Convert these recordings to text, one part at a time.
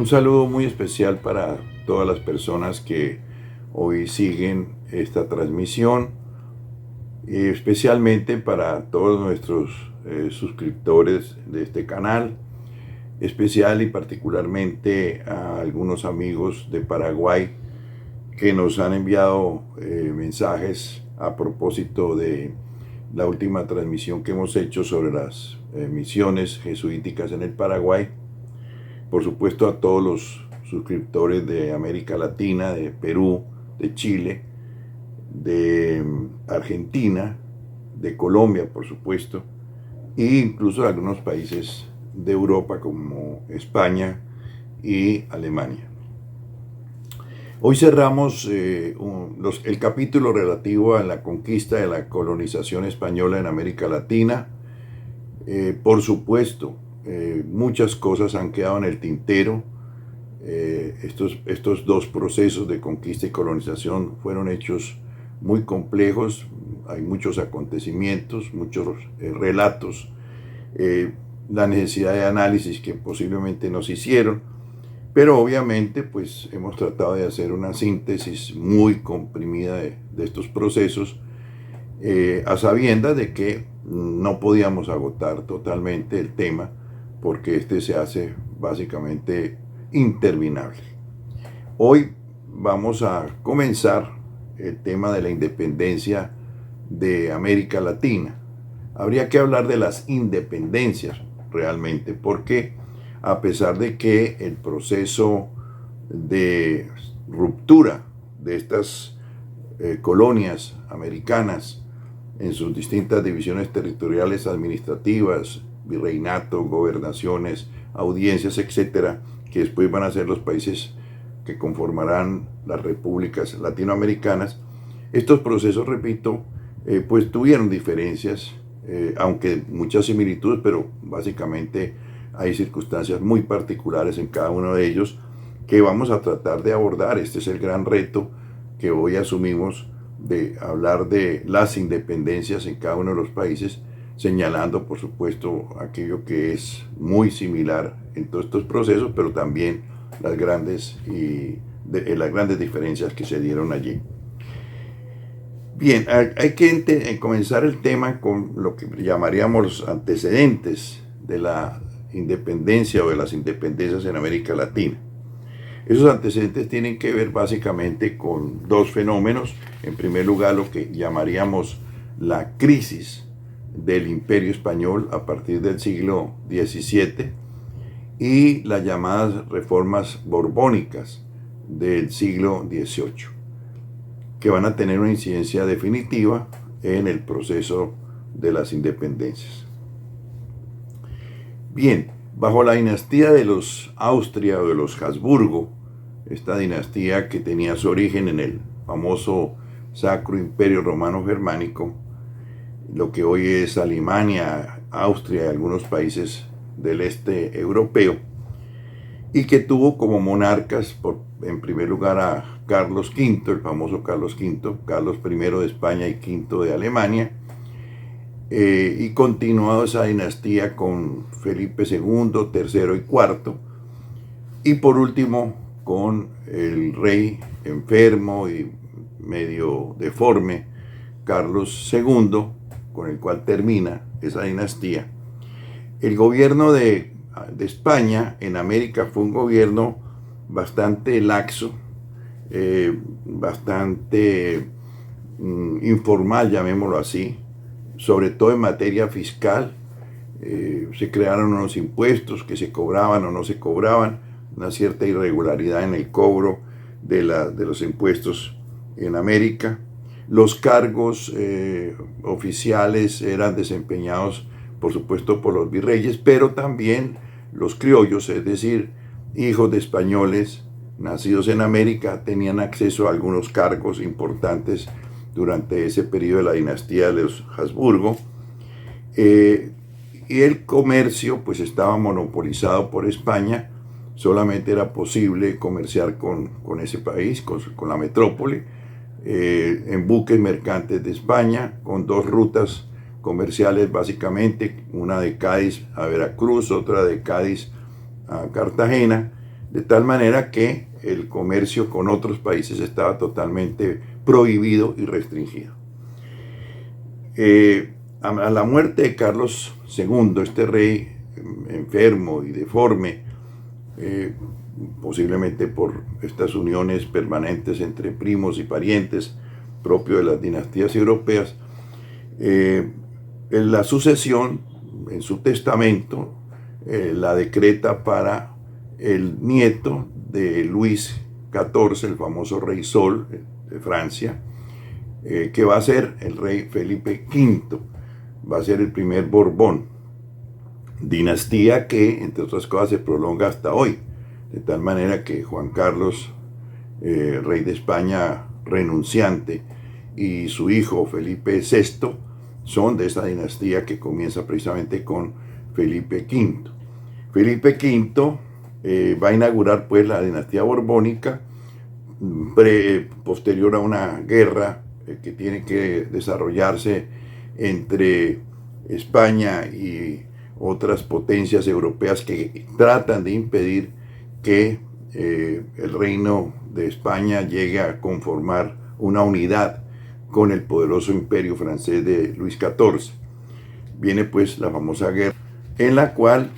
Un saludo muy especial para todas las personas que hoy siguen esta transmisión, y especialmente para todos nuestros suscriptores de este canal, especial y particularmente a algunos amigos de Paraguay que nos han enviado mensajes a propósito de la última transmisión que hemos hecho sobre las misiones jesuíticas en el Paraguay. Por supuesto, a todos los suscriptores de América Latina, de Perú, de Chile, de Argentina, de Colombia, por supuesto, e incluso de algunos países de Europa como España y Alemania. Hoy cerramos el capítulo relativo a la conquista de la colonización española en América Latina. Por supuesto, muchas cosas han quedado en el tintero. Estos dos procesos de conquista y colonización fueron hechos muy complejos. Hay muchos acontecimientos, muchos relatos, la necesidad de análisis que posiblemente nos hicieron, pero obviamente pues hemos tratado de hacer una síntesis muy comprimida de estos procesos, a sabiendas de que no podíamos agotar totalmente el tema, porque este se hace básicamente interminable. Hoy vamos a comenzar el tema de la independencia de América Latina. Habría que hablar de las independencias realmente, porque a pesar de que el proceso de ruptura de estas colonias americanas en sus distintas divisiones territoriales administrativas, virreinato, gobernaciones, audiencias, etcétera, que después van a ser los países que conformarán las repúblicas latinoamericanas, estos procesos, repito, pues tuvieron diferencias, aunque muchas similitudes, pero básicamente hay circunstancias muy particulares en cada uno de ellos que vamos a tratar de abordar. Este es el gran reto que hoy asumimos, de hablar de las independencias en cada uno de los países, señalando por supuesto aquello que es muy similar en todos estos procesos, pero también las grandes diferencias que se dieron allí. Bien, hay que comenzar el tema con lo que llamaríamos los antecedentes de la independencia o de las independencias en América Latina. Esos antecedentes tienen que ver básicamente con dos fenómenos. En primer lugar, lo que llamaríamos la crisis del Imperio Español a partir del siglo XVII y las llamadas reformas borbónicas del siglo XVIII, que van a tener una incidencia definitiva en el proceso de las independencias. Bien, bajo la dinastía de los Austria o de los Habsburgo, esta dinastía que tenía su origen en el famoso Sacro Imperio Romano Germánico, lo que hoy es Alemania, Austria y algunos países del este europeo, y que tuvo como monarcas, en primer lugar, a Carlos V, el famoso Carlos V, Carlos I de España y V de Alemania, y continuado esa dinastía con Felipe II, III y IV, y por último con el rey enfermo y medio deforme, Carlos II, con el cual termina esa dinastía. El gobierno de España en América fue un gobierno bastante laxo, bastante informal, llamémoslo así, sobre todo en materia fiscal. Se crearon unos impuestos que se cobraban o no se cobraban, una cierta irregularidad en el cobro de los impuestos en América. Los cargos oficiales eran desempeñados, por supuesto, por los virreyes, pero también los criollos, es decir, hijos de españoles nacidos en América, tenían acceso a algunos cargos importantes durante ese periodo de la dinastía de los Habsburgo. Y el comercio pues estaba monopolizado por España. Solamente era posible comerciar con ese país, con la metrópoli, en buques mercantes de España, con dos rutas comerciales básicamente, una de Cádiz a Veracruz, otra de Cádiz a Cartagena, de tal manera que el comercio con otros países estaba totalmente prohibido y restringido. A la muerte de Carlos II, este rey enfermo y deforme, posiblemente por estas uniones permanentes entre primos y parientes propio de las dinastías europeas, en la sucesión, en su testamento, la decreta para el nieto de Luis XIV, el famoso rey Sol de Francia, que va a ser el rey Felipe V, va a ser el primer Borbón, dinastía que, entre otras cosas, se prolonga hasta hoy, de tal manera que Juan Carlos, rey de España renunciante, y su hijo Felipe VI son de esa dinastía que comienza precisamente con Felipe V. Felipe V va a inaugurar pues la dinastía borbónica posterior a una guerra que tiene que desarrollarse entre España y otras potencias europeas que tratan de impedir que el reino de España llegue a conformar una unidad con el poderoso imperio francés de Luis XIV. Viene pues la famosa guerra en la cual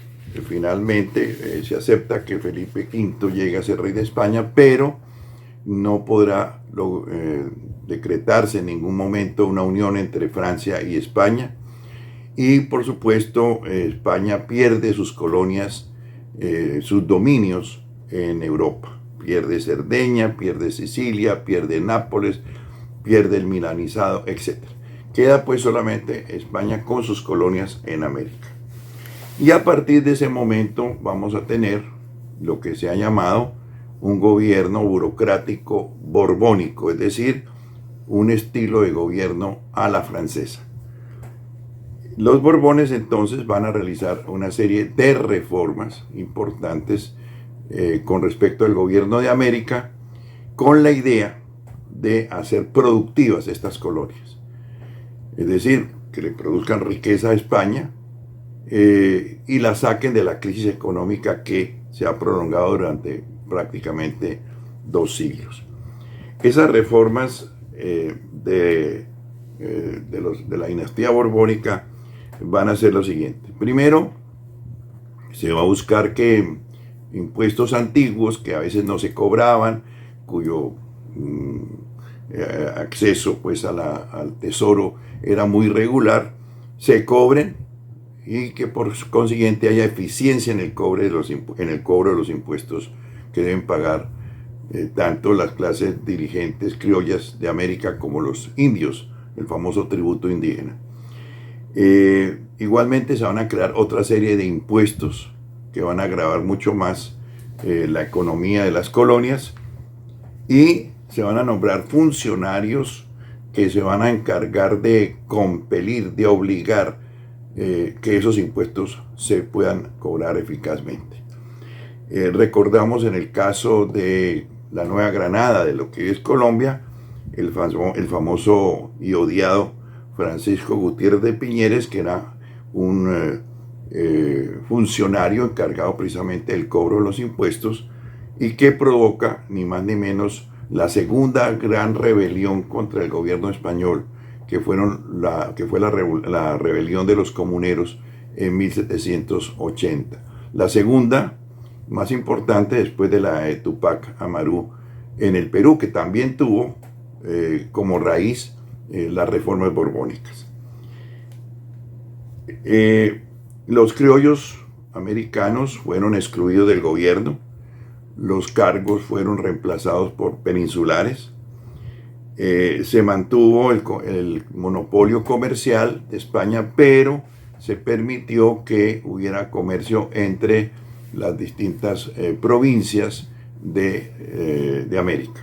finalmente se acepta que Felipe V llegue a ser rey de España, pero no podrá decretarse en ningún momento una unión entre Francia y España. Y por supuesto España pierde sus colonias, sus dominios en Europa. Pierde Cerdeña, pierde Sicilia, pierde Nápoles, pierde el milanizado, etc. Queda pues solamente España con sus colonias en América. Y a partir de ese momento vamos a tener lo que se ha llamado un gobierno burocrático borbónico, es decir, un estilo de gobierno a la francesa. Los Borbones entonces van a realizar una serie de reformas importantes con respecto al gobierno de América, con la idea de hacer productivas estas colonias. Es decir, que le produzcan riqueza a España y la saquen de la crisis económica que se ha prolongado durante prácticamente 2 siglos. Esas reformas de la dinastía borbónica van a ser lo siguiente. Primero, se va a buscar que impuestos antiguos que a veces no se cobraban, cuyo acceso pues al tesoro era muy irregular, se cobren y que por consiguiente haya eficiencia en el cobro de los impuestos que deben pagar tanto las clases dirigentes criollas de América como los indios, el famoso tributo indígena. Igualmente se van a crear otra serie de impuestos que van a agravar mucho más la economía de las colonias, y se van a nombrar funcionarios que se van a encargar de compelir, de obligar que esos impuestos se puedan cobrar eficazmente. Recordamos en el caso de la Nueva Granada, de lo que es Colombia, el famoso y odiado Francisco Gutiérrez de Piñeres, que era un funcionario encargado precisamente del cobro de los impuestos y que provoca ni más ni menos la segunda gran rebelión contra el gobierno español, que fue la rebelión de los comuneros en 1780. La segunda, más importante después de la de Tupac Amaru en el Perú, que también tuvo como raíz las reformas borbónicas. Los criollos americanos fueron excluidos del gobierno, los cargos fueron reemplazados por peninsulares, se mantuvo el monopolio comercial de España, pero se permitió que hubiera comercio entre las distintas provincias de América,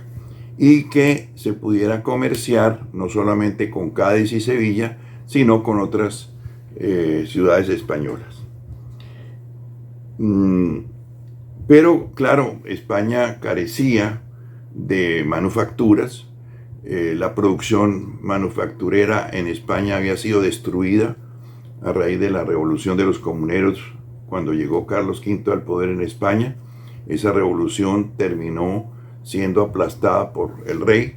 y que se pudiera comerciar no solamente con Cádiz y Sevilla, sino con otras ciudades españolas. Pero claro, España carecía de manufacturas. La producción manufacturera en España había sido destruida a raíz de la revolución de los comuneros cuando llegó Carlos V al poder en España, esa revolución terminó siendo aplastada por el rey,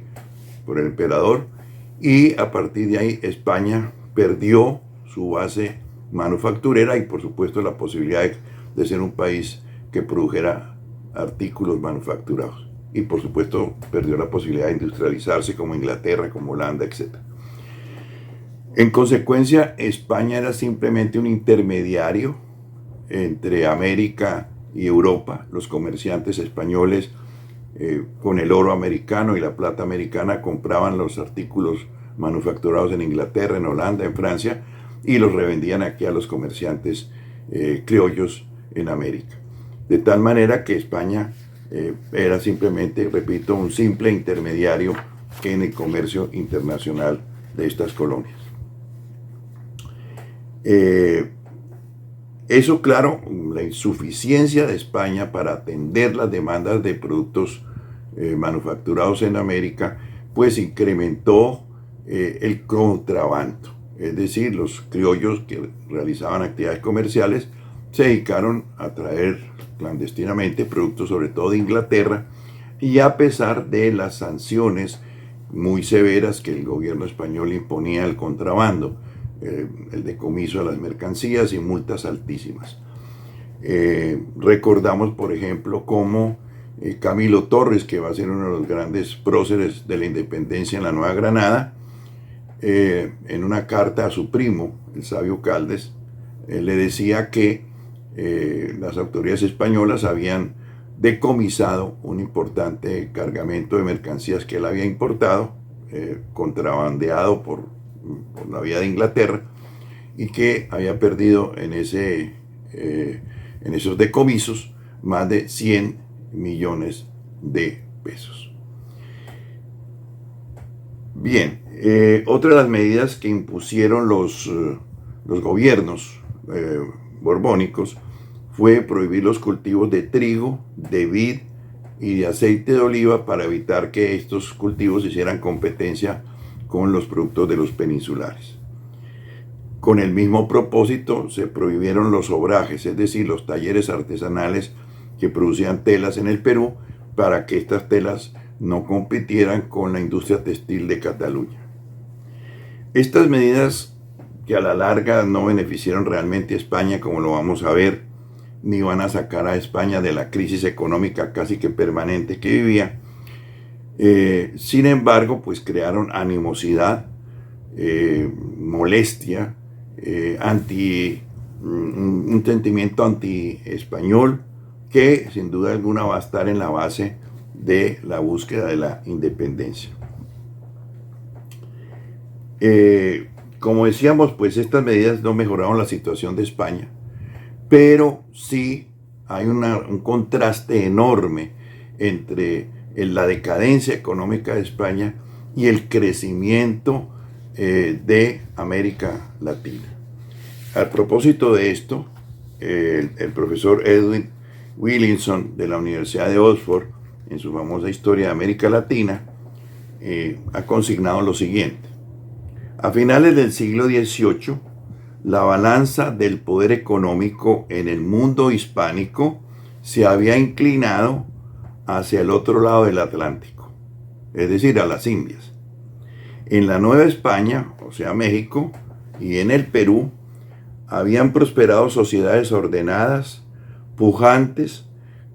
por el emperador, y a partir de ahí España perdió su base manufacturera y por supuesto la posibilidad de ser un país que produjera artículos manufacturados. Y por supuesto perdió la posibilidad de industrializarse como Inglaterra, como Holanda, etc. En consecuencia, España era simplemente un intermediario entre América y Europa. Los comerciantes españoles con el oro americano y la plata americana compraban los artículos manufacturados en Inglaterra, en Holanda, en Francia, y los revendían aquí a los comerciantes criollos en América. De tal manera que España era simplemente, repito, un simple intermediario en el comercio internacional de estas colonias. Eso, claro, la insuficiencia de España para atender las demandas de productos manufacturados en América, pues incrementó el contrabando. Es decir, los criollos que realizaban actividades comerciales se dedicaron a traer clandestinamente productos, sobre todo de Inglaterra, y a pesar de las sanciones muy severas que el gobierno español imponía al contrabando, el decomiso de las mercancías y multas altísimas. Recordamos, por ejemplo, cómo Camilo Torres, que va a ser uno de los grandes próceres de la independencia en la Nueva Granada, en una carta a su primo, el sabio Caldes, le decía que las autoridades españolas habían decomisado un importante cargamento de mercancías que él había importado, contrabandeado por la vía de Inglaterra, y que había perdido en esos decomisos más de 100 millones de pesos. Bien, otra de las medidas que impusieron los gobiernos borbónicos fue prohibir los cultivos de trigo, de vid y de aceite de oliva para evitar que estos cultivos hicieran competencia con los productos de los peninsulares. Con el mismo propósito se prohibieron los obrajes, es decir, los talleres artesanales que producían telas en el Perú, para que estas telas no compitieran con la industria textil de Cataluña. Estas medidas, que a la larga no beneficiaron realmente a España, como lo vamos a ver, ni van a sacar a España de la crisis económica casi que permanente que vivía, sin embargo, pues crearon animosidad, molestia, un sentimiento anti-español que sin duda alguna va a estar en la base de la búsqueda de la independencia. Como decíamos, pues estas medidas no mejoraron la situación de España, pero sí hay un contraste enorme entre la decadencia económica de España y el crecimiento de América Latina. A propósito de esto, el profesor Edwin Williamson de la Universidad de Oxford, en su famosa Historia de América Latina, ha consignado lo siguiente. A finales del siglo XVIII, la balanza del poder económico en el mundo hispánico se había inclinado hacia el otro lado del Atlántico, es decir, a las Indias. En la Nueva España, o sea, México, y en el Perú, habían prosperado sociedades ordenadas, pujantes,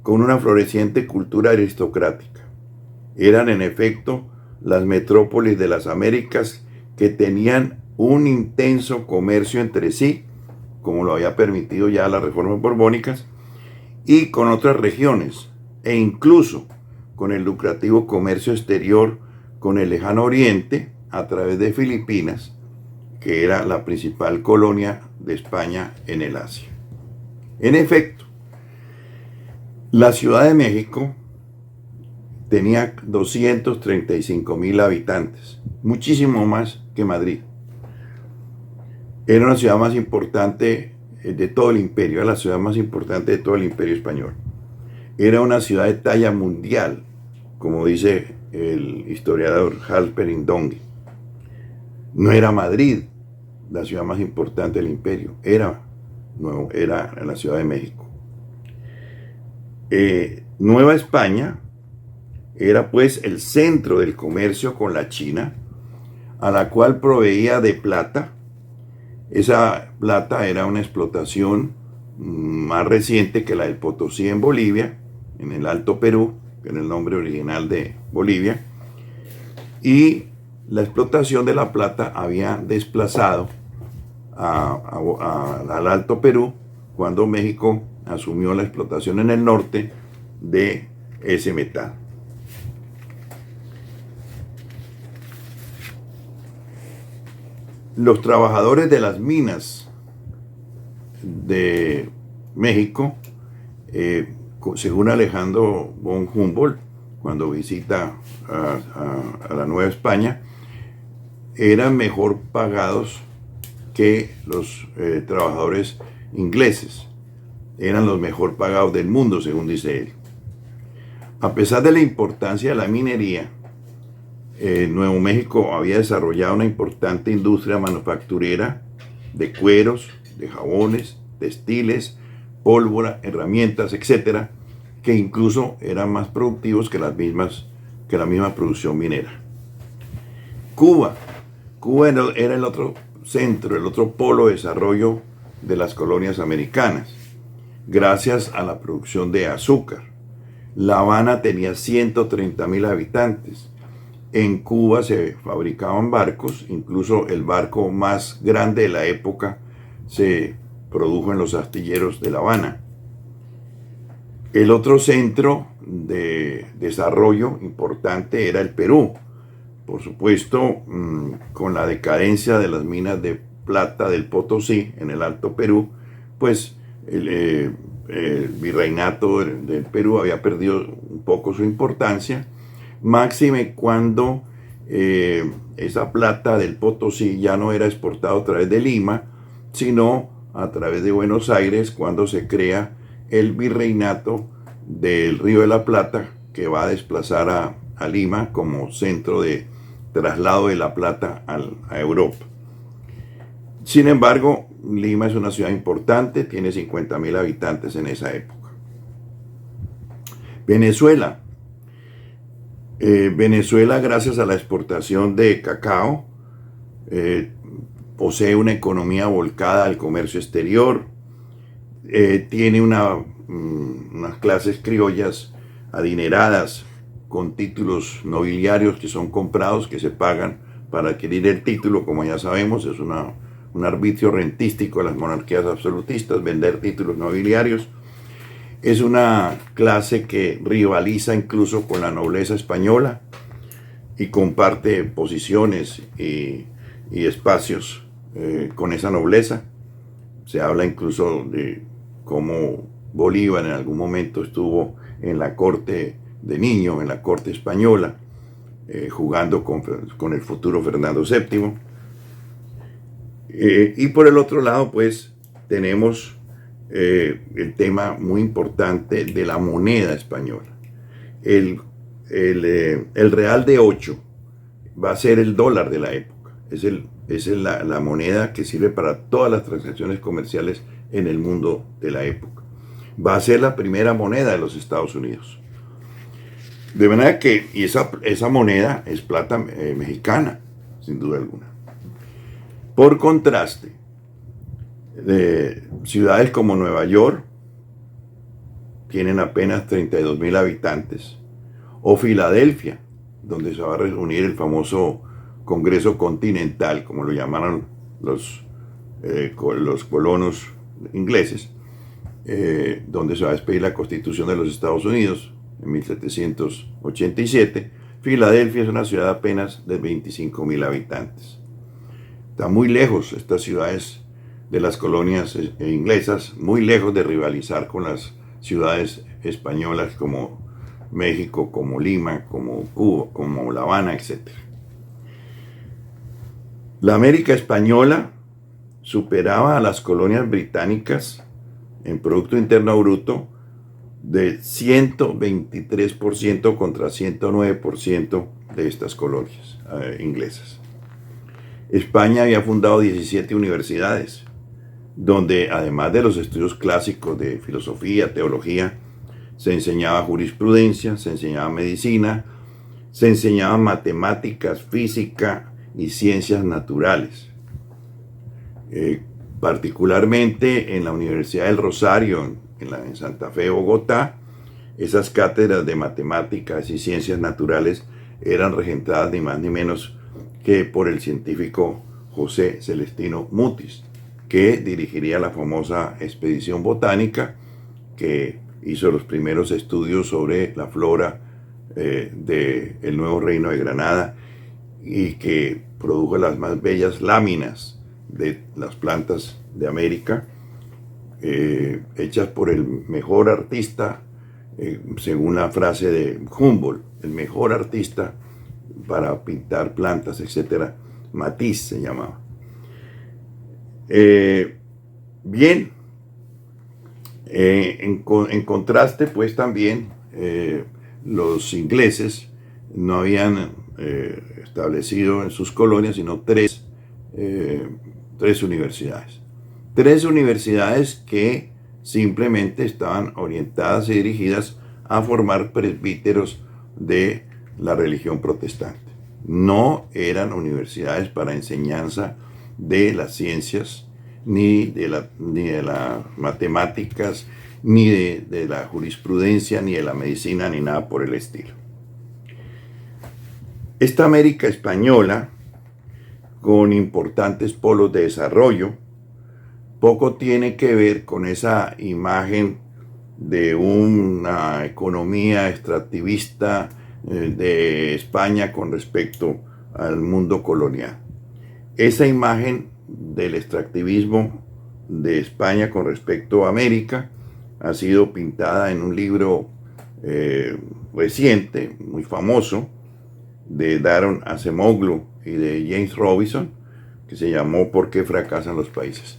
con una floreciente cultura aristocrática. Eran, en efecto, las metrópolis de las Américas que tenían un intenso comercio entre sí, como lo había permitido ya las reformas borbónicas, y con otras regiones, e incluso con el lucrativo comercio exterior con el lejano oriente a través de Filipinas, que era la principal colonia de España en el Asia. En efecto, la Ciudad de México tenía 235,000 habitantes, muchísimo más que Madrid. Era una ciudad más importante de todo el imperio, era la ciudad más importante de todo el imperio español. Era una ciudad de talla mundial, como dice el historiador Halperin Dongi. No era Madrid la ciudad más importante del imperio, era la Ciudad de México. Nueva España era pues el centro del comercio con la China, a la cual proveía de plata. Esa plata era una explotación más reciente que la del Potosí en Bolivia, en el Alto Perú, que era el nombre original de Bolivia, y la explotación de la plata había desplazado al Alto Perú cuando México asumió la explotación en el norte de ese metal. Los trabajadores de las minas de México, según Alejandro von Humboldt, cuando visita a la Nueva España, eran mejor pagados que los trabajadores ingleses. Eran los mejor pagados del mundo, según dice él. A pesar de la importancia de la minería, Nuevo México había desarrollado una importante industria manufacturera de cueros, de jabones, textiles, pólvora, herramientas, etcétera, que incluso eran más productivos que la misma producción minera. Cuba era el otro centro, el otro polo de desarrollo de las colonias americanas, gracias a la producción de azúcar. La Habana tenía 130,000 habitantes. En Cuba se fabricaban barcos, incluso el barco más grande de la época se produjo en los astilleros de La Habana. El otro centro de desarrollo importante era el Perú. Por supuesto, con la decadencia de las minas de plata del Potosí en el Alto Perú, pues el virreinato del Perú había perdido un poco su importancia, máxime cuando esa plata del Potosí ya no era exportada a través de Lima, sino a través de Buenos Aires, cuando se crea el virreinato del Río de la Plata, que va a desplazar a Lima como centro de traslado de la plata a Europa. Sin embargo, Lima es una ciudad importante, tiene 50,000 habitantes en esa época. Venezuela. Venezuela, gracias a la exportación de cacao, posee una economía volcada al comercio exterior, tiene unas clases criollas adineradas con títulos nobiliarios que son comprados, que se pagan para adquirir el título, como ya sabemos, es un arbitrio rentístico de las monarquías absolutistas, vender títulos nobiliarios. Es una clase que rivaliza incluso con la nobleza española y comparte posiciones y espacios con esa nobleza. Se habla incluso de cómo Bolívar en algún momento estuvo en la corte de niño, en la corte española, jugando con el futuro Fernando VII. Y por el otro lado, pues, tenemos el tema muy importante de la moneda española. El real de 8 va a ser el dólar de la época. Es la moneda que sirve para todas las transacciones comerciales en el mundo de la época. Va a ser la primera moneda de los Estados Unidos. De manera que esa moneda es plata mexicana, sin duda alguna. Por contraste, ciudades como Nueva York tienen apenas 32,000 habitantes, o Filadelfia, donde se va a reunir el famoso Congreso Continental, como lo llamaron los colonos ingleses, donde se va a expedir la Constitución de los Estados Unidos en 1787. Filadelfia es una ciudad apenas de 25,000 habitantes. Está muy lejos estas ciudades de las colonias inglesas, muy lejos de rivalizar con las ciudades españolas como México, como Lima, como Cuba, como La Habana, etc. La América española superaba a las colonias británicas en Producto Interno Bruto de 123% contra 109% de estas colonias inglesas. España había fundado 17 universidades, donde además de los estudios clásicos de filosofía, teología, Se enseñaba jurisprudencia, se enseñaba medicina, se enseñaba matemáticas, física y ciencias naturales. Particularmente en la Universidad del Rosario, en Santa Fe, Bogotá, esas cátedras de matemáticas y ciencias naturales eran regentadas ni más ni menos que por el científico José Celestino Mutis, que dirigiría la famosa expedición botánica que hizo los primeros estudios sobre la flora del nuevo reino de Granada y que produjo las más bellas láminas de las plantas de América, hechas por el mejor artista, según la frase de Humboldt, el mejor artista para pintar plantas, etc. Matisse se llamaba. Bien, en contraste, pues también los ingleses no habían establecido en sus colonias sino tres universidades. Tres universidades que simplemente estaban orientadas y dirigidas a formar presbíteros de la religión protestante. No eran universidades para enseñanza de las ciencias, ni de las matemáticas, ni de la jurisprudencia, ni de la medicina, ni nada por el estilo. Esta América española, con importantes polos de desarrollo, poco tiene que ver con esa imagen de una economía extractivista de España con respecto al mundo colonial. Esa imagen del extractivismo de España con respecto a América ha sido pintada en un libro reciente, muy famoso, de Daron Acemoglu y de James Robinson, que se llamó ¿Por qué fracasan los países?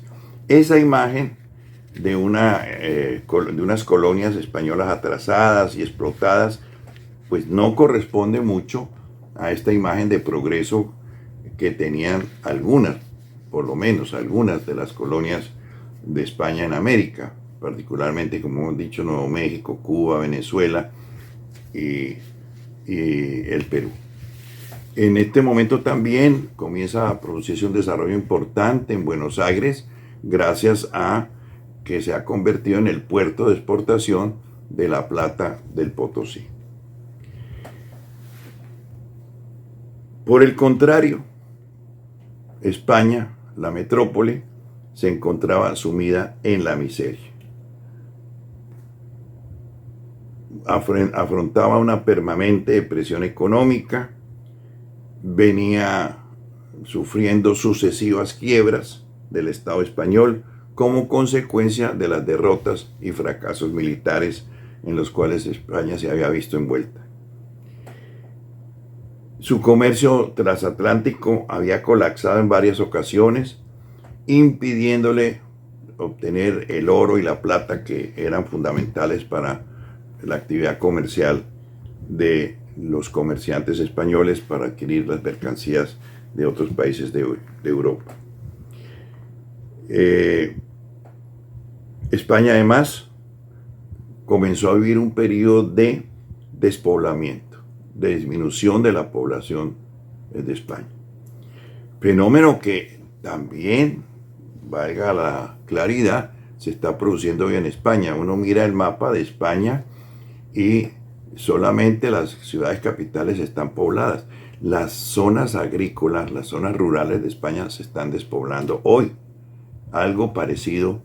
Esa imagen de unas colonias españolas atrasadas y explotadas, pues no corresponde mucho a esta imagen de progreso que tenían algunas, por lo menos algunas de las colonias de España en América, particularmente, como hemos dicho, Nuevo México, Cuba, Venezuela y el Perú. En este momento también comienza a producirse un desarrollo importante en Buenos Aires, gracias a que se ha convertido en el puerto de exportación de la plata del Potosí. Por el contrario, España, la metrópole, se encontraba sumida en la miseria. Afrontaba una permanente depresión económica, venía sufriendo sucesivas quiebras del Estado español como consecuencia de las derrotas y fracasos militares en los cuales España se había visto envuelta. Su comercio transatlántico había colapsado en varias ocasiones, impidiéndole obtener el oro y la plata que eran fundamentales para la actividad comercial de los comerciantes españoles para adquirir las mercancías de otros países de Europa. España además comenzó a vivir un periodo de despoblamiento, de disminución de la población de España. Fenómeno que también, valga la claridad, se está produciendo hoy en España. Uno mira el mapa de España y solamente las ciudades capitales están pobladas. Las zonas agrícolas, las zonas rurales de España se están despoblando hoy. Algo parecido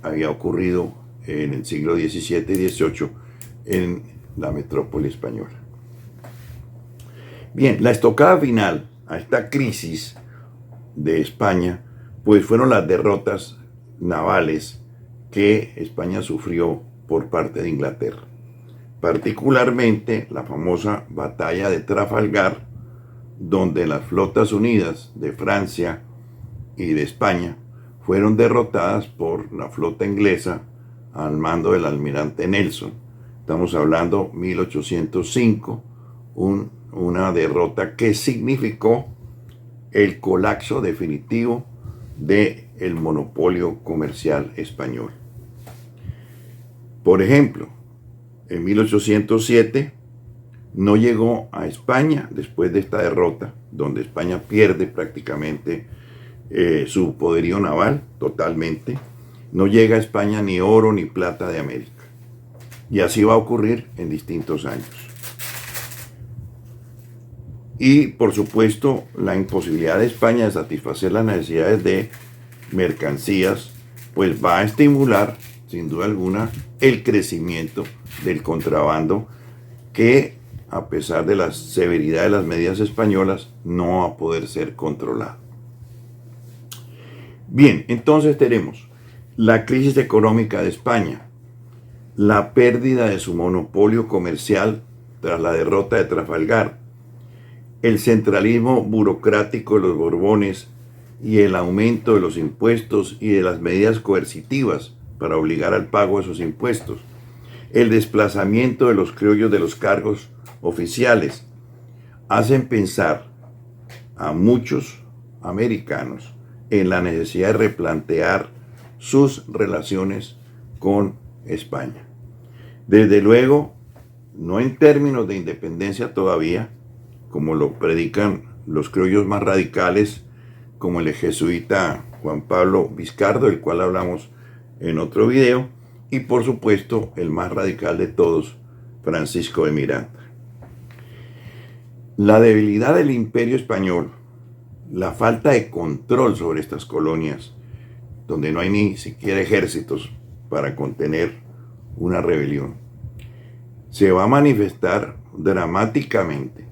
había ocurrido en el siglo XVII y XVIII en la metrópoli española. Bien, la estocada final a esta crisis de España, pues fueron las derrotas navales que España sufrió por parte de Inglaterra. Particularmente la famosa batalla de Trafalgar, donde las flotas unidas de Francia y de España fueron derrotadas por la flota inglesa al mando del almirante Nelson. Estamos hablando 1805, una derrota que significó el colapso definitivo del monopolio comercial español. Por ejemplo, en 1807, no llegó a España después de esta derrota, donde España pierde prácticamente su poderío naval totalmente. No llega a España ni oro ni plata de América. Y así va a ocurrir en distintos años. Y por supuesto la imposibilidad de España de satisfacer las necesidades de mercancías, pues va a estimular sin duda alguna el crecimiento del contrabando, que a pesar de la severidad de las medidas españolas no va a poder ser controlado. Bien, entonces tenemos la crisis económica de España, la pérdida de su monopolio comercial tras la derrota de Trafalgar, el centralismo burocrático de los Borbones y el aumento de los impuestos y de las medidas coercitivas para obligar al pago de esos impuestos, el desplazamiento de los criollos de los cargos oficiales, hacen pensar a muchos americanos en la necesidad de replantear sus relaciones con España. Desde luego, no en términos de independencia todavía, como lo predican los criollos más radicales, como el jesuita Juan Pablo Vizcardo, del cual hablamos en otro video, y por supuesto el más radical de todos, Francisco de Miranda. La debilidad del imperio español, la falta de control sobre estas colonias, donde no hay ni siquiera ejércitos para contener una rebelión, se va a manifestar dramáticamente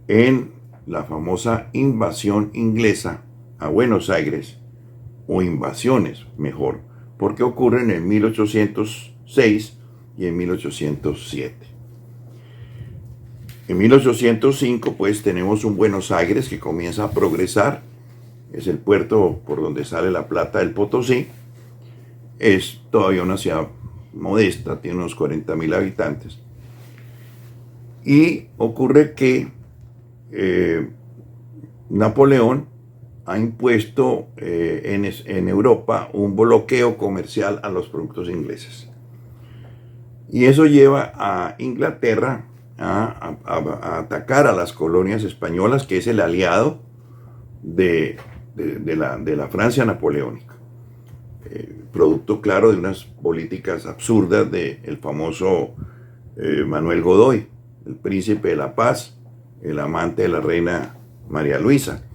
en la famosa invasión inglesa a Buenos Aires, o invasiones mejor, porque ocurren en 1806 y en 1807. En 1805 pues tenemos un Buenos Aires que comienza a progresar, es el puerto por donde sale la plata del Potosí, es todavía una ciudad modesta, tiene unos 40.000 habitantes, y ocurre que Napoleón ha impuesto en Europa un bloqueo comercial a los productos ingleses. Y eso lleva a Inglaterra a atacar a las colonias españolas, que es el aliado de la Francia napoleónica. Producto claro de unas políticas absurdas del famoso Manuel Godoy, el príncipe de la paz, el amante de la reina María Luisa,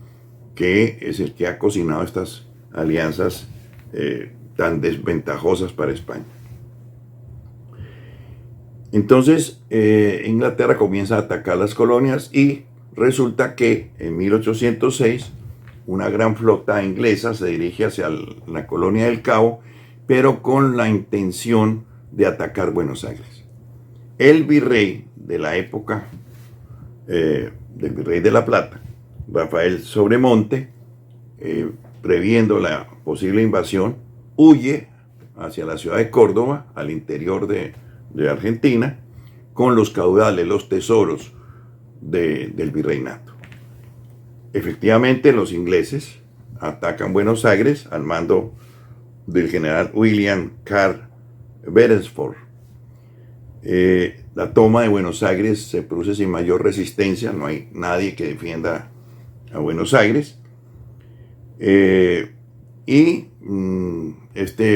que es el que ha cocinado estas alianzas tan desventajosas para España. Entonces Inglaterra comienza a atacar las colonias y resulta que en 1806 una gran flota inglesa se dirige hacia la colonia del Cabo, pero con la intención de atacar Buenos Aires. El virrey de la época, del virrey de la Plata, Rafael Sobremonte, previendo la posible invasión, huye hacia la ciudad de Córdoba, al interior de Argentina, con los caudales, los tesoros del virreinato. Efectivamente, los ingleses atacan Buenos Aires al mando del general William Carr Beresford. La toma de Buenos Aires se produce sin mayor resistencia, no hay nadie que defienda a Buenos Aires. Este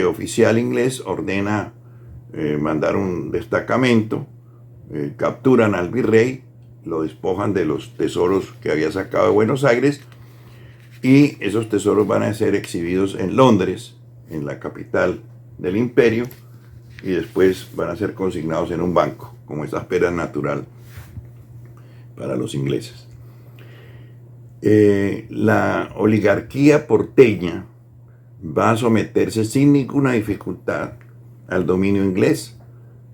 oficial inglés ordena mandar un destacamento, capturan al virrey, lo despojan de los tesoros que había sacado de Buenos Aires, y esos tesoros van a ser exhibidos en Londres, en la capital del imperio, y después van a ser consignados en un banco, como esa espera natural para los ingleses. La oligarquía porteña va a someterse sin ninguna dificultad al dominio inglés.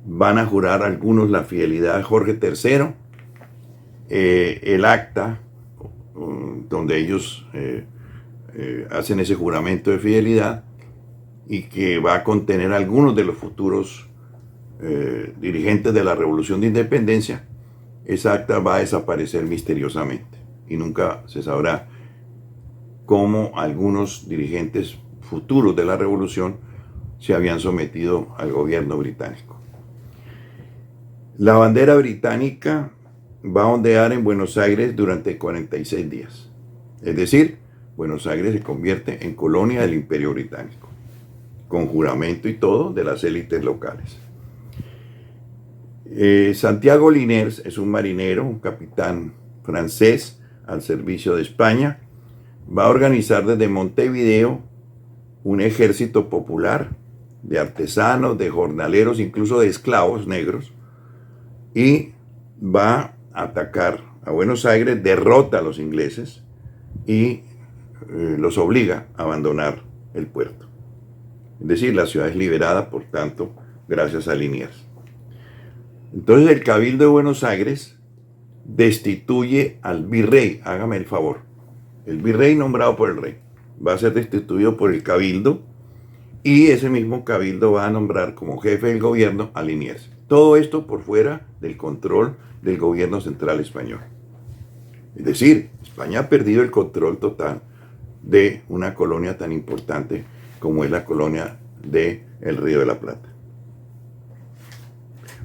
Van a jurar algunos la fidelidad a Jorge III. El acta donde ellos hacen ese juramento de fidelidad, y que va a contener algunos de los futuros dirigentes de la Revolución de Independencia, esa acta va a desaparecer misteriosamente y nunca se sabrá cómo algunos dirigentes futuros de la Revolución se habían sometido al gobierno británico. La bandera británica va a ondear en Buenos Aires durante 46 días. Es decir, Buenos Aires se convierte en colonia del Imperio Británico, con juramento y todo de las élites locales. Santiago Liniers es un marinero, un capitán francés al servicio de España. Va a organizar desde Montevideo un ejército popular de artesanos, de jornaleros, incluso de esclavos negros, y va a atacar a Buenos Aires, derrota a los ingleses y los obliga a abandonar el puerto. Es decir, la ciudad es liberada, por tanto, gracias a Liniers. Entonces el Cabildo de Buenos Aires destituye al virrey, hágame el favor. El virrey nombrado por el rey va a ser destituido por el Cabildo, y ese mismo Cabildo va a nombrar como jefe del gobierno a Liniers. Todo esto por fuera del control del gobierno central español. Es decir, España ha perdido el control total de una colonia tan importante como es la colonia del Río de la Plata.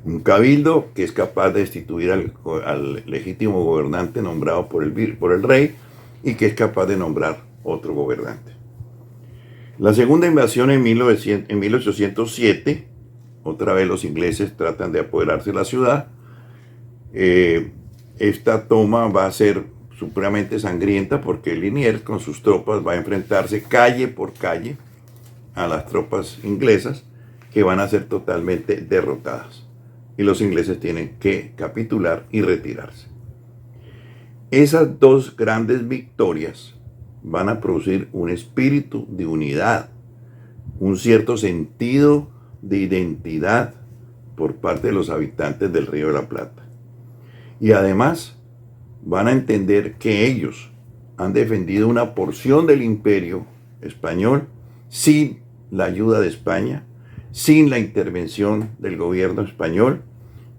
Un cabildo que es capaz de destituir al legítimo gobernante nombrado por el rey, y que es capaz de nombrar otro gobernante. La segunda invasión en 1807, otra vez los ingleses tratan de apoderarse de la ciudad. Esta toma va a ser supremamente sangrienta porque Liniers con sus tropas va a enfrentarse calle por calle a las tropas inglesas, que van a ser totalmente derrotadas, y los ingleses tienen que capitular y retirarse. Esas dos grandes victorias van a producir un espíritu de unidad, un cierto sentido de identidad por parte de los habitantes del Río de la Plata. Y además van a entender que ellos han defendido una porción del imperio español sin la ayuda de España, sin la intervención del gobierno español,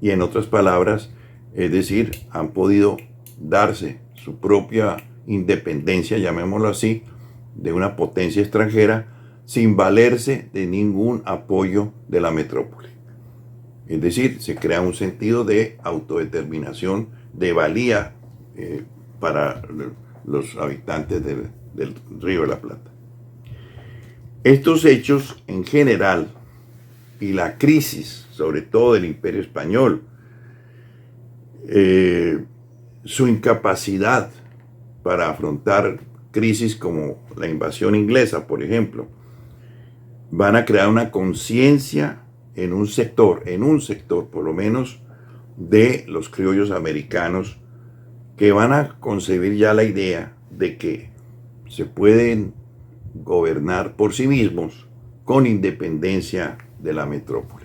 y en otras palabras, es decir, han podido darse su propia independencia, llamémoslo así, de una potencia extranjera, sin valerse de ningún apoyo de la metrópoli. Es decir, se crea un sentido de autodeterminación, de valía para los habitantes del Río de la Plata. Estos hechos en general, y la crisis, sobre todo del Imperio Español, su incapacidad para afrontar crisis como la invasión inglesa, por ejemplo, van a crear una conciencia en un sector por lo menos, de los criollos americanos, que van a concebir ya la idea de que se pueden gobernar por sí mismos con independencia de la metrópoli.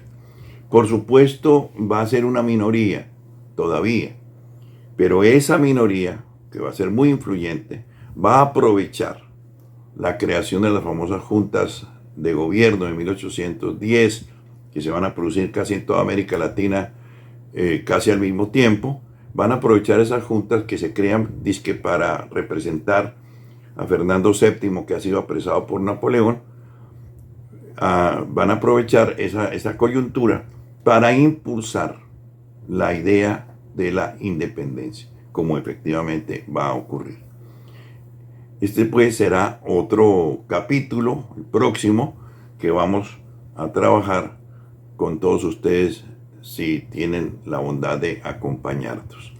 Por supuesto, va a ser una minoría todavía, pero esa minoría, que va a ser muy influyente, va a aprovechar la creación de las famosas juntas de gobierno de 1810, que se van a producir casi en toda América Latina casi al mismo tiempo. Van a aprovechar esas juntas que se crean dizque para representar a Fernando VII, que ha sido apresado por Napoleón. Van a aprovechar esa coyuntura para impulsar la idea de la independencia, como efectivamente va a ocurrir. Este pues será otro capítulo, el próximo, que vamos a trabajar con todos ustedes, si tienen la bondad de acompañarnos.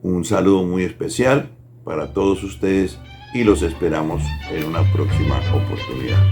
Un saludo muy especial para todos ustedes y los esperamos en una próxima oportunidad.